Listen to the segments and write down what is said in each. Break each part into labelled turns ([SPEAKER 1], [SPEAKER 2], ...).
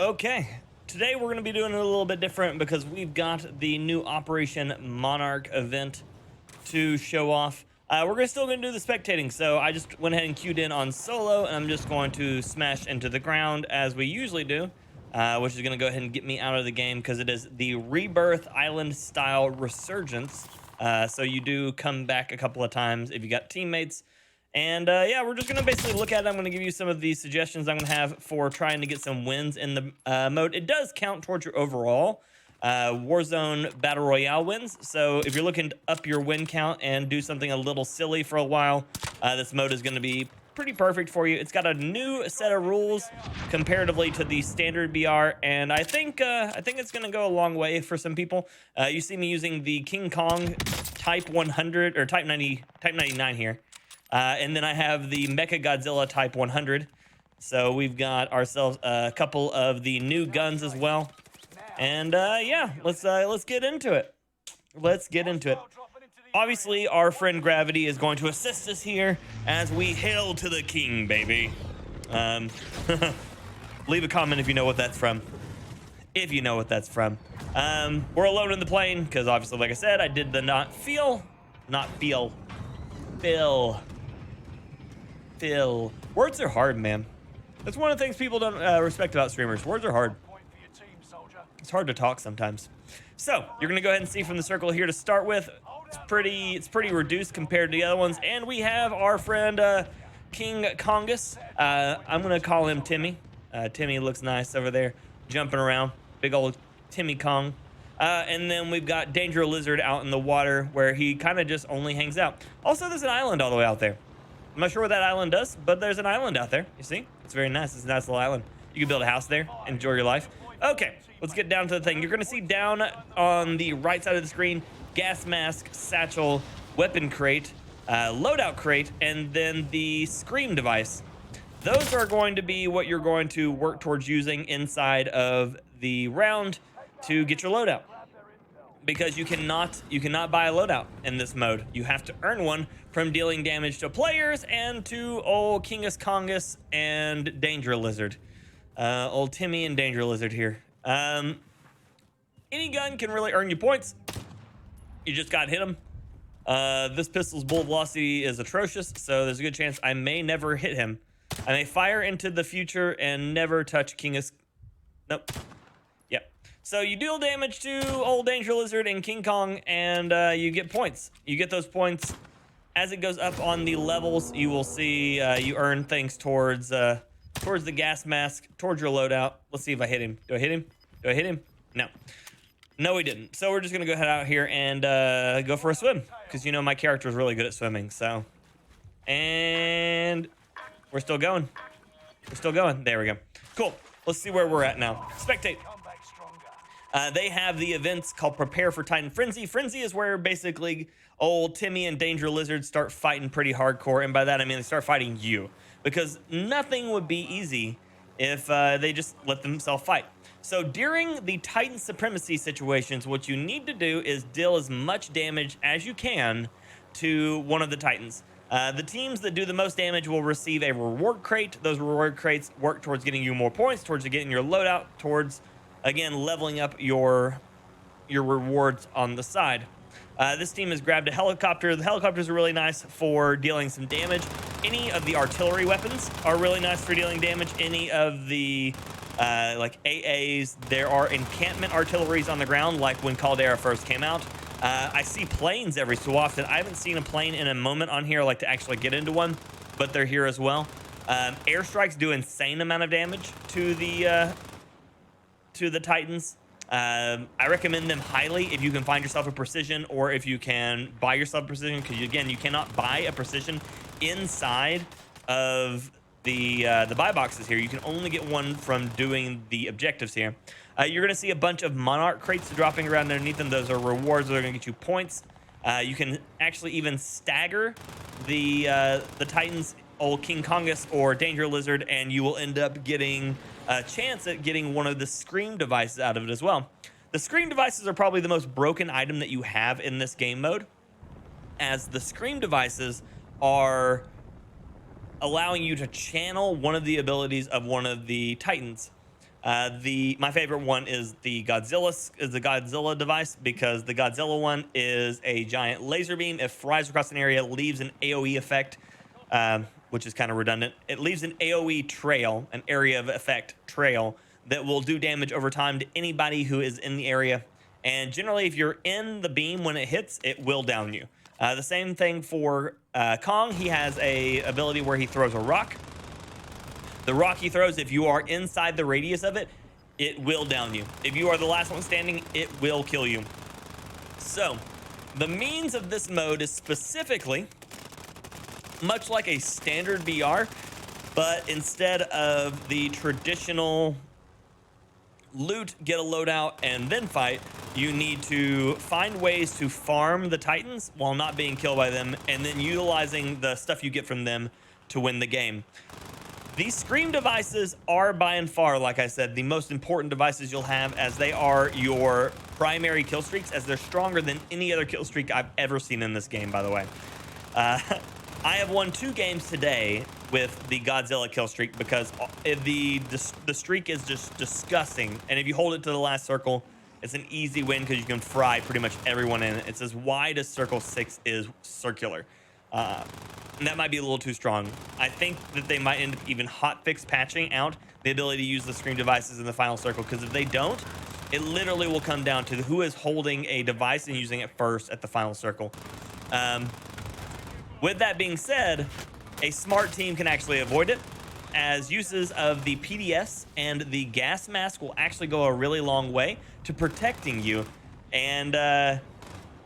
[SPEAKER 1] Okay, today we're going to be doing it a little bit different because we've got the new Operation Monarch event to show off. Still going to do the spectating, so I just went ahead and queued in on solo, and I'm just going to smash into the ground as we usually do, which is going to go ahead and get me out of the game because it is the Rebirth Island style Resurgence. So you do come back a couple of times if you got teammates. And yeah, we're just going to basically look at it. I'm going to give you some of the suggestions I'm going to have for trying to get some wins in the mode. It does count towards your overall Warzone Battle Royale wins. So if you're looking to up your win count and do something a little silly for a while, this mode is going to be pretty perfect for you. It's got a new set of rules comparatively to the standard BR, and I think it's going to go a long way for some people. You see me using the King Kong Type 100 or Type 99 here. And then I have the Mecha Godzilla Type 100. So we've got ourselves a couple of the new guns as well. And yeah, let's get into it. Let's get into it. Obviously, our friend Gravity is going to assist us here as we hail to the king, baby. Leave a comment if you know what that's from. If you know what that's from. We're alone in the plane because obviously, like I said, I did the not feel. Words are hard, man. That's one of the things people don't respect about streamers. Words are hard. It's hard to talk sometimes. So you're gonna go ahead and see from the circle here to start with. It's pretty reduced compared to the other ones, and we have our friend King Kongus. I'm gonna call him Timmy. Timmy looks nice over there, jumping around. Big old Timmy Kong. And then we've got Danger Lizard out in the water where he kind of just only hangs out. Also, there's an island all the way out there. I'm not sure what that island does, but there's an island out there. You see? It's very nice. It's a nice little island. You can build a house there, enjoy your life. Okay, let's get down to the thing. You're going to see down on the right side of the screen, gas mask, satchel, weapon crate, loadout crate, and then the scream device. Those are going to be what you're going to work towards using inside of the round to get your loadout. Because you cannot buy a loadout in this mode. You have to earn one from dealing damage to players and to old Kingus Kongus and Danger Lizard. Old Timmy and Danger Lizard here. Any gun can really earn you points. You just gotta hit them. This pistol's bullet velocity is atrocious, so there's a good chance I may never hit him. I may fire into the future and never touch Kingus. Nope. Yep. So you deal damage to old Danger Lizard and King Kong, and you get points. You get those points as it goes up on the levels. You will see you earn things towards the gas mask, towards your loadout. Let's see if I hit him. Do I hit him? Do I hit him? No, he didn't. So we're just gonna go head out here and go for a swim because you know my character is really good at swimming. So, and we're still going. We're still going. There we go. Cool. Let's see where we're at now. Spectate. They have the events called Prepare for Titan Frenzy. Frenzy is where basically old Timmy and Danger Lizard start fighting pretty hardcore. And by that, I mean they start fighting you. Because nothing would be easy if they just let themselves fight. So during the Titan Supremacy situations, what you need to do is deal as much damage as you can to one of the Titans. The teams that do the most damage will receive a reward crate. Those reward crates work towards getting you more points, towards getting your loadout, towards, again, leveling up your rewards on the side. This team has grabbed a helicopter. The helicopters are really nice for dealing some damage. Any of the artillery weapons are really nice for dealing damage. Any of the like AAs, there are encampment artilleries on the ground, like when Caldera first came out. I see planes every so often. I haven't seen a plane in a moment on here. I like to actually get into one, but they're here as well. Airstrikes do insane amount of damage to the Titans. I recommend them highly if you can find yourself a precision or if you can buy yourself a precision, because again, you cannot buy a precision inside of the buy boxes here. You can only get one from doing the objectives here. You're going to see a bunch of Monarch crates dropping around underneath them. Those are rewards that are going to get you points. You can actually even stagger the Titans, old King Kongus or Danger Lizard, and you will end up getting a chance at getting one of the scream devices out of it as well. The scream devices are probably the most broken item that you have in this game mode, as the scream devices are allowing you to channel one of the abilities of one of the Titans. My favorite one is the Godzilla device, because the Godzilla one is a giant laser beam. It flies across an area, leaves an AoE effect, which is kind of redundant. It leaves an AoE trail, an area of effect trail, that will do damage over time to anybody who is in the area. And generally, if you're in the beam when it hits, it will down you. The same thing for Kong. He has a ability where he throws a rock. The rock he throws, if you are inside the radius of it, it will down you. If you are the last one standing, it will kill you. So, the means of this mode is specifically much like a standard BR, but instead of the traditional loot, get a loadout, and then fight, you need to find ways to farm the Titans while not being killed by them, and then utilizing the stuff you get from them to win the game. These Scream devices are by and far, like I said, the most important devices you'll have, as they are your primary kill streaks, as they're stronger than any other kill streak I've ever seen in this game, by the way. I have won 2 games today with the Godzilla kill streak, because the streak is just disgusting. And if you hold it to the last circle, it's an easy win because you can fry pretty much everyone in it. It's as wide as circle 6 is circular. And that might be a little too strong. I think that they might end up even hotfix patching out the ability to use the Scream devices in the final circle, because if they don't, it literally will come down to who is holding a device and using it first at the final circle. With that being said, a smart team can actually avoid it, as uses of the PDS and the gas mask will actually go a really long way to protecting you. And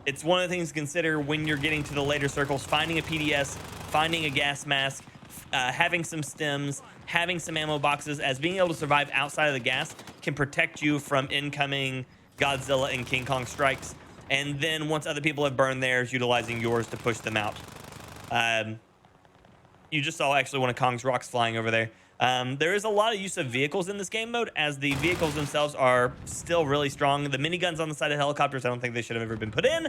[SPEAKER 1] it's one of the things to consider when you're getting to the later circles: finding a PDS, finding a gas mask, having some stems, having some ammo boxes, as being able to survive outside of the gas can protect you from incoming Godzilla and King Kong strikes. And then once other people have burned theirs, utilizing yours to push them out. You just saw actually one of Kong's rocks flying over there. There is a lot of use of vehicles in this game mode, as the vehicles themselves are still really strong. The miniguns on the side of helicopters, I don't think they should have ever been put in,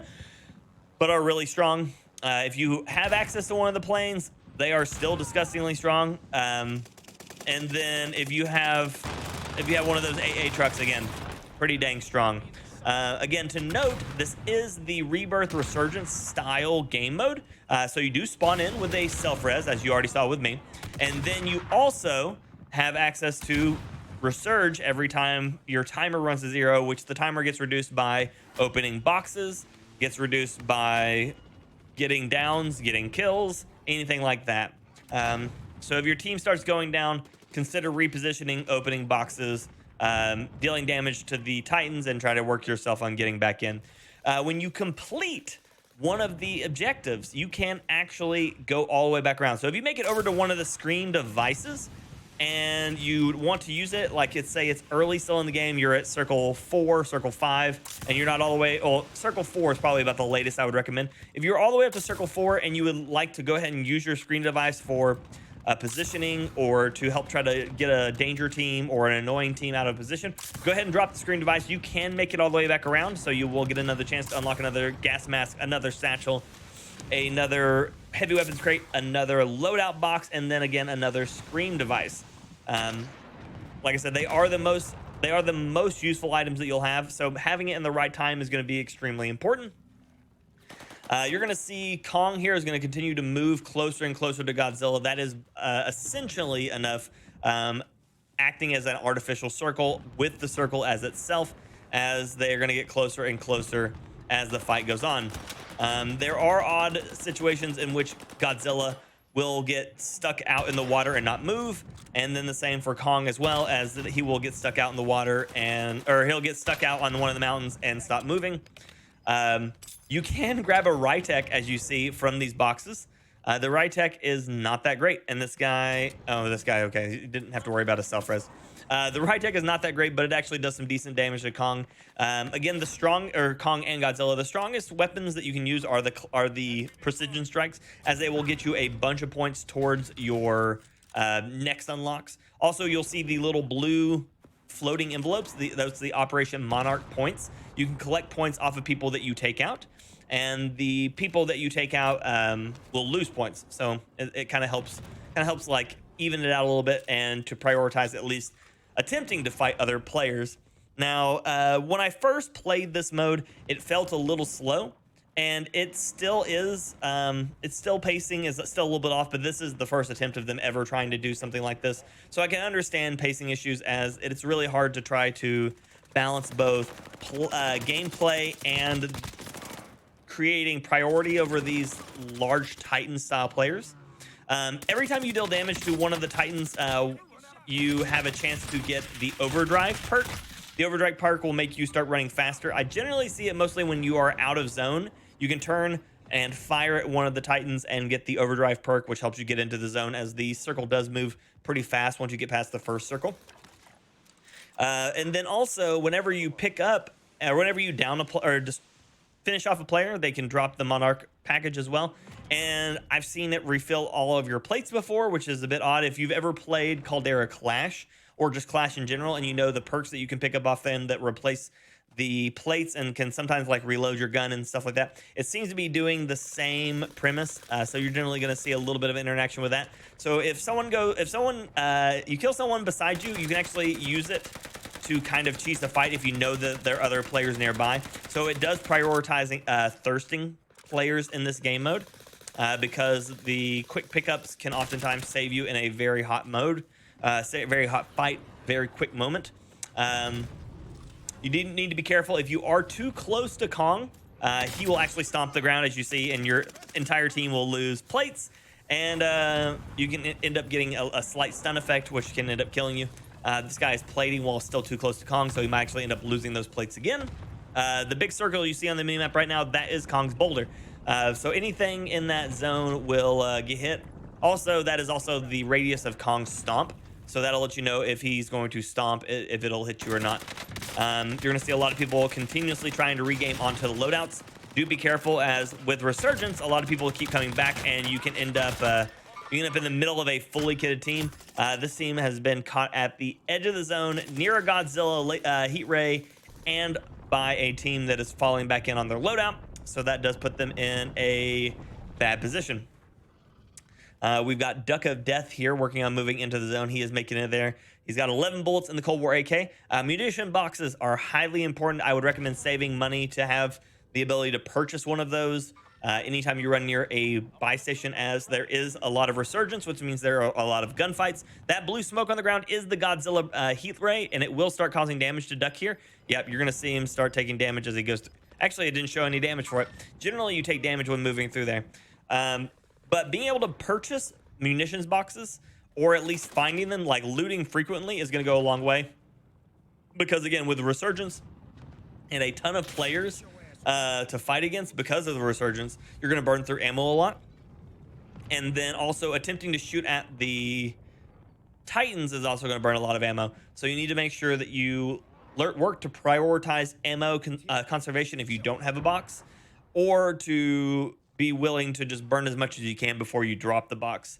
[SPEAKER 1] but are really strong. If you have access to one of the planes, they are still disgustingly strong. And then if you have one of those AA trucks, again, pretty dang strong. Again, to note, this is the Rebirth Resurgence style game mode. So you do spawn in with a self-res, as you already saw with me. And then you also have access to Resurge every time your timer runs to 0, which the timer gets reduced by opening boxes, gets reduced by getting downs, getting kills, anything like that. So if your team starts going down, consider repositioning, opening boxes, dealing damage to the Titans, and try to work yourself on getting back in. When you complete one of the objectives, you can actually go all the way back around. So if you make it over to one of the Scream devices and you want to use it, like say it's early still in the game, you're at circle 4, circle 5, and you're not all the way, well, circle 4 is probably about the latest I would recommend. If you're all the way up to circle 4 and you would like to go ahead and use your Scream device for positioning, or to help try to get a danger team or an annoying team out of position, go ahead and drop the Scream device. You can make it all the way back around, so you will get another chance to unlock another gas mask, another satchel, another heavy weapons crate, another loadout box, and then again another Scream device. Like I said, they are the most useful items that you'll have, so having it in the right time is going to be extremely important. You're going to see Kong here is going to continue to move closer and closer to Godzilla. That is essentially enough, acting as an artificial circle with the circle as itself, as they are going to get closer and closer as the fight goes on. There are odd situations in which Godzilla will get stuck out in the water and not move, and then the same for Kong as well, as he will get stuck out in the water or he'll get stuck out on one of the mountains and stop moving. You can grab a Rytech, as you see from these boxes. The Rytech is not that great, and this guy, okay, he didn't have to worry about his self-res. The Rytech is not that great, but it actually does some decent damage to Kong. Again, Kong and Godzilla, the strongest weapons that you can use are the precision strikes, as they will get you a bunch of points towards your next unlocks. Also, you'll see the little blue floating envelopes. Those are the Operation Monarch points. You can collect points off of people that you take out, and the people that you take out will lose points. So it kind of helps like even it out a little bit, and to prioritize at least attempting to fight other players. Now, when I first played this mode, it felt a little slow, and it still is. It's still pacing is still a little bit off, but this is the first attempt of them ever trying to do something like this. So I can understand pacing issues, as it's really hard to try to balance both gameplay and creating priority over these large Titan style players. Every time you deal damage to one of the Titans, you have a chance to get the overdrive perk. The overdrive perk will make you start running faster. I generally see it mostly when you are out of zone. You can turn and fire at one of the Titans and get the overdrive perk, which helps you get into the zone, as the circle does move pretty fast once you get past the first circle. And then also, whenever you pick up, whenever you down a player, or just finish off a player, they can drop the Monarch package as well. And I've seen it refill all of your plates before, which is a bit odd. If you've ever played Caldera Clash, or just Clash in general, and you know the perks that you can pick up off them that replace the plates and can sometimes like reload your gun and stuff like that, it seems to be doing the same premise. So you're generally going to see a little bit of interaction with that. So if you kill someone beside you, you can actually use it to kind of cheese the fight if you know that there are other players nearby. So it does prioritizing thirsting players in this game mode, because the quick pickups can oftentimes save you in a very hot mode. Very hot fight, very quick moment. You need to be careful. If you are too close to Kong, he will actually stomp the ground, as you see, and your entire team will lose plates, and you can end up getting a slight stun effect, which can end up killing you. This guy is plating while still too close to Kong, so he might actually end up losing those plates again. The big circle you see on the minimap right now, that is Kong's boulder. So anything in that zone will get hit. Also, that is also the radius of Kong's stomp. So that'll let you know if he's going to stomp, if it'll hit you or not. You're going to see a lot of people continuously trying to regame onto the loadouts. Do be careful, as with Resurgence, a lot of people keep coming back, and you can end up in the middle of a fully kitted team. This team has been caught at the edge of the zone, near a Godzilla heat ray, and by a team that is falling back in on their loadout. So that does put them in a bad position. We've got Duck of Death here working on moving into the zone. He is making it there. He's got 11 bullets in the Cold War AK. Munition boxes are highly important. I would recommend saving money to have the ability to purchase one of those anytime you run near a buy station, as there is a lot of Resurgence, which means there are a lot of gunfights. That blue smoke on the ground is the Godzilla heat ray, and it will start causing damage to Duck here. Yep, you're going to see him start taking damage as he goes through. Actually, it didn't show any damage for it. Generally, you take damage when moving through there. But being able to purchase munitions boxes, or at least finding them, like looting frequently, is going to go a long way. Because again, with the Resurgence and a ton of players to fight against because of the Resurgence, you're going to burn through ammo a lot. And then also attempting to shoot at the Titans is also going to burn a lot of ammo. So you need to make sure that you work to prioritize ammo conservation if you don't have a box, or to be willing to just burn as much as you can before you drop the box.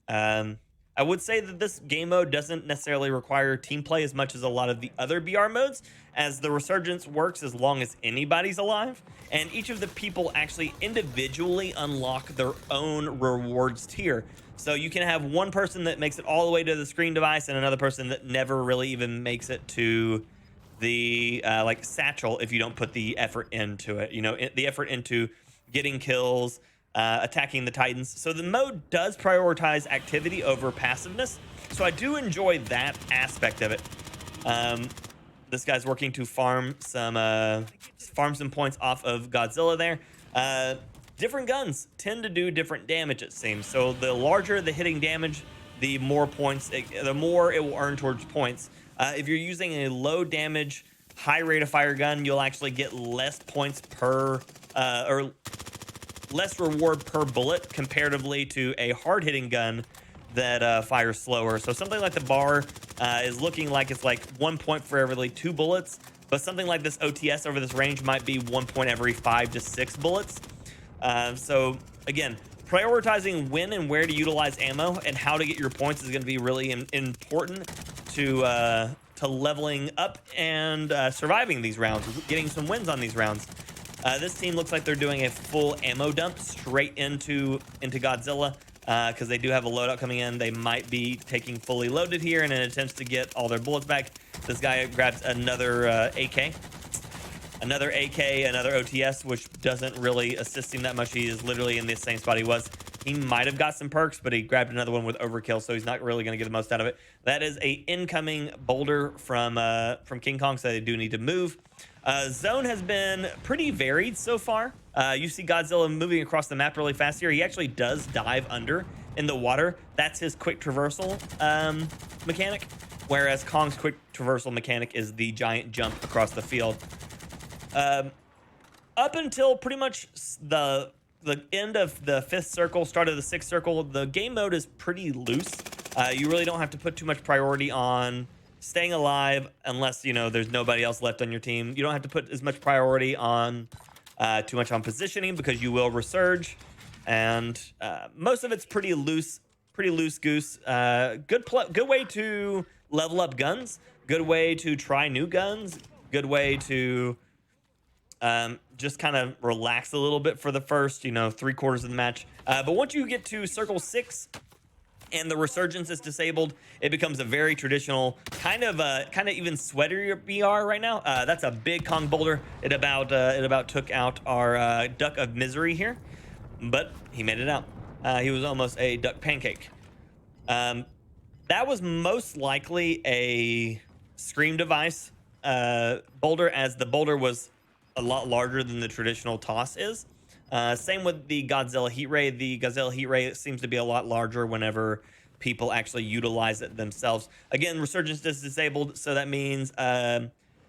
[SPEAKER 1] I would say that this game mode doesn't necessarily require team play as much as a lot of the other BR modes, as the Resurgence works as long as anybody's alive, and each of the people actually individually unlock their own rewards tier. So you can have one person that makes it all the way to the screen device, and another person that never really even makes it to the like satchel if you don't put the effort into it. You know, the effort into getting kills, attacking the Titans. So the mode does prioritize activity over passiveness. So I do enjoy that aspect of it. This guy's working to farm some points off of Godzilla there. Different guns tend to do different damage, it seems. So the larger the hitting damage, the more points, the more it will earn towards points. If you're using a low damage, high rate of fire gun, you'll actually get less points per, or less reward per bullet comparatively to a hard hitting gun that fires slower. So something like the bar is looking like it's like 1 point for every 2 bullets, but something like this OTS over this range might be 1 point every 5 to 6 bullets. So again, prioritizing when and where to utilize ammo and how to get your points is going to be really important to leveling up and surviving these rounds, getting some wins on these rounds. This team looks like they're doing a full ammo dump straight into Godzilla. because they do have a loadout coming in. They might be taking fully loaded here in an attempt to get all their bullets back. This guy grabs another AK. Another AK, another OTS, which doesn't really assist him that much. He is literally in the same spot he was. He might have got some perks, but he grabbed another one with overkill, so he's not really going to get the most out of it. That is a incoming boulder from King Kong, so they do need to move. Zone has been pretty varied so far. You see Godzilla moving across the map really fast here. He actually does dive under in the water. That's his quick traversal mechanic, whereas Kong's quick traversal mechanic is the giant jump across the field. Up until pretty much the end of the 5th circle, start of the 6th circle, the game mode is pretty loose. You really don't have to put too much priority on staying alive unless, you know, there's nobody else left on your team. You don't have to put as much priority on too much on positioning, because you will resurge, and most of it's pretty loose goose. Good way to level up guns, good way to try new guns, good way to just kind of relax a little bit for the first, you know, 3/4 of the match. But once you get to circle 6 and the Resurgence is disabled, it becomes a very traditional kind of even sweatier BR right now. That's a big Kong boulder. It about took out our Duck of Misery here, but he made it out. He was almost a duck pancake. That was most likely a Scream device boulder, as the boulder was a lot larger than the traditional toss is. Same with the Godzilla Heat Ray. The Godzilla Heat Ray seems to be a lot larger whenever people actually utilize it themselves. Again, Resurgence is disabled, so that means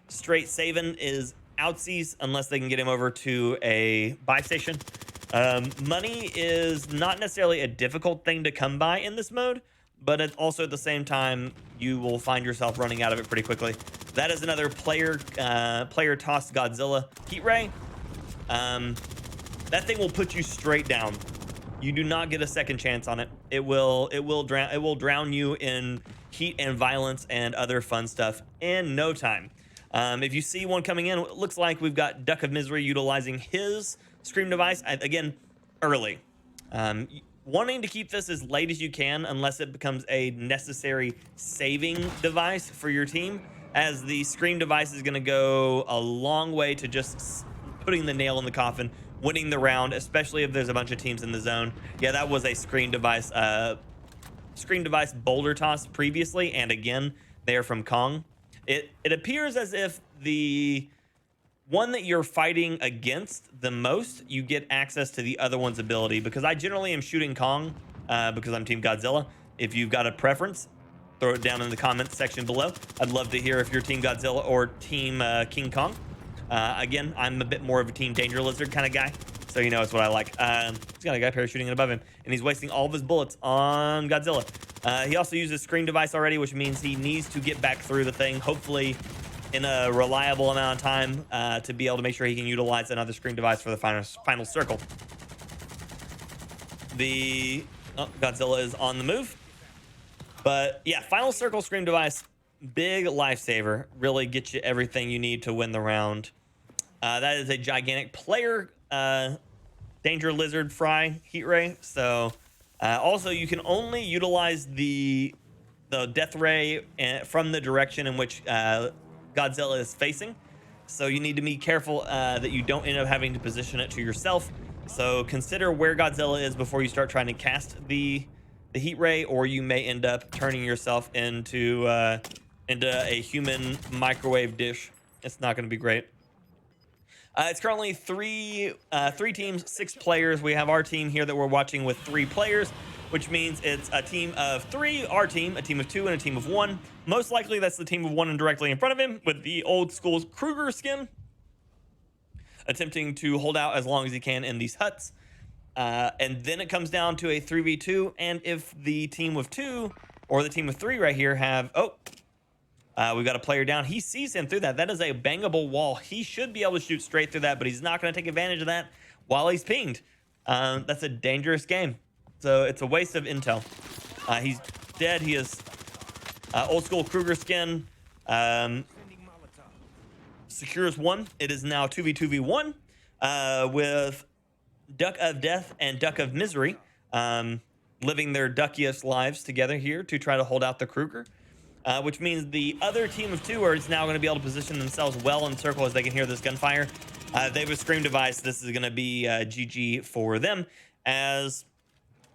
[SPEAKER 1] straight Saban is outsies unless they can get him over to a buy station. Money is not necessarily a difficult thing to come by in this mode, but it's also at the same time you will find yourself running out of it pretty quickly. That is another player tossed Godzilla Heat Ray. That thing will put you straight down. You do not get a second chance on it. It will drown you in heat and violence and other fun stuff in no time. If you see one coming in, it looks like we've got Duck of Misery utilizing his Scream device again early. Wanting to keep this as late as you can unless it becomes a necessary saving device for your team, as the Scream device is going to go a long way to just putting the nail in the coffin, winning the round, especially if there's a bunch of teams in the zone. Yeah, that was a Scream device boulder toss previously, and again, they're from Kong. It appears as if the one that you're fighting against the most, you get access to the other one's ability, because I generally am shooting Kong because I'm Team Godzilla. If you've got a preference, throw it down in the comments section below. I'd love to hear if you're Team Godzilla or Team King Kong. Again, I'm a bit more of a Team Danger Lizard kind of guy, so you know it's what I like. He's got a guy parachuting above him, and he's wasting all of his bullets on Godzilla. He also uses Scream device already, which means he needs to get back through the thing, hopefully in a reliable amount of time, to be able to make sure he can utilize another Scream device for the final circle. Godzilla is on the move. But yeah, final circle Scream device, big lifesaver. Really gets you everything you need to win the round. That is a gigantic player Danger Lizard Fry Heat Ray. So also you can only utilize the Death Ray from the direction in which Godzilla is facing. So you need to be careful that you don't end up having to position it to yourself. So consider where Godzilla is before you start trying to cast the Heat Ray, or you may end up turning yourself into a human microwave dish. It's not going to be great. It's currently three teams, 6 players. We have our team here that we're watching with 3 players, which means it's a team of 3, our team, a team of 2, and a team of 1. Most likely that's the team of 1 and directly in front of him with the old school Kruger skin, attempting to hold out as long as he can in these huts. And then it comes down to a 3v2, and if the team of 2 or the team of 3 right here have... we've got a player down. He sees him through that. That is a bangable wall. He should be able to shoot straight through that, but he's not going to take advantage of that while he's pinged. That's a dangerous game. So it's a waste of intel. He's dead. He is old school Kruger skin. Secures 1. It is now 2v2v1 with Duck of Death and Duck of Misery. living their duckiest lives together here to try to hold out the Kruger. Which means the other team of two is now going to be able to position themselves well in circle as they can hear this gunfire. They have a scream device. This is going to be GG for them, as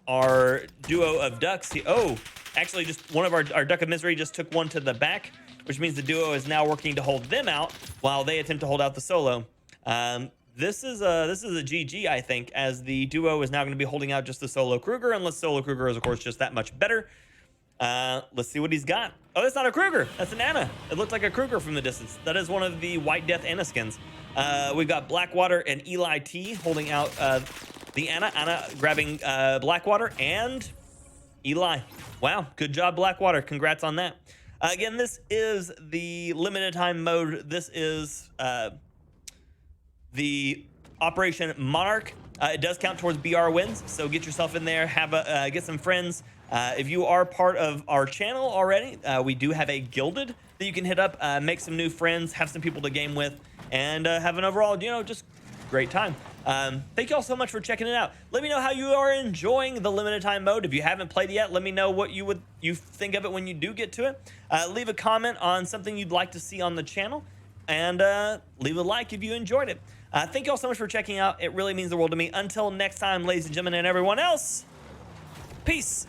[SPEAKER 1] our duo of ducks. Oh, actually, just one of our duck of misery just took one to the back, which means the duo is now working to hold them out while they attempt to hold out the solo. This is a GG, I think, as the duo is now going to be holding out just the solo Kruger, unless solo Kruger is, of course, just that much better. Let's see what he's got. Oh, that's not a Kruger. That's an Anna. It looked like a Kruger from the distance. That is one of the White Death Anna skins. We've got Blackwater and Eli T holding out the Anna. Anna grabbing Blackwater and Eli. Wow, good job, Blackwater. Congrats on that. Again, this is the limited time mode. This is the Operation Monarch. It does count towards BR wins, so get yourself in there. Have get some friends. If you are part of our channel already, we do have a Gilded that you can hit up, make some new friends, have some people to game with, and have an overall, just great time. Thank you all so much for checking it out. Let me know how you are enjoying the limited time mode. If you haven't played it yet, let me know what you think of it when you do get to it. Leave a comment on something you'd like to see on the channel, and leave a like if you enjoyed it. Thank you all so much for checking out. It really means the world to me. Until next time, ladies and gentlemen, and everyone else, peace.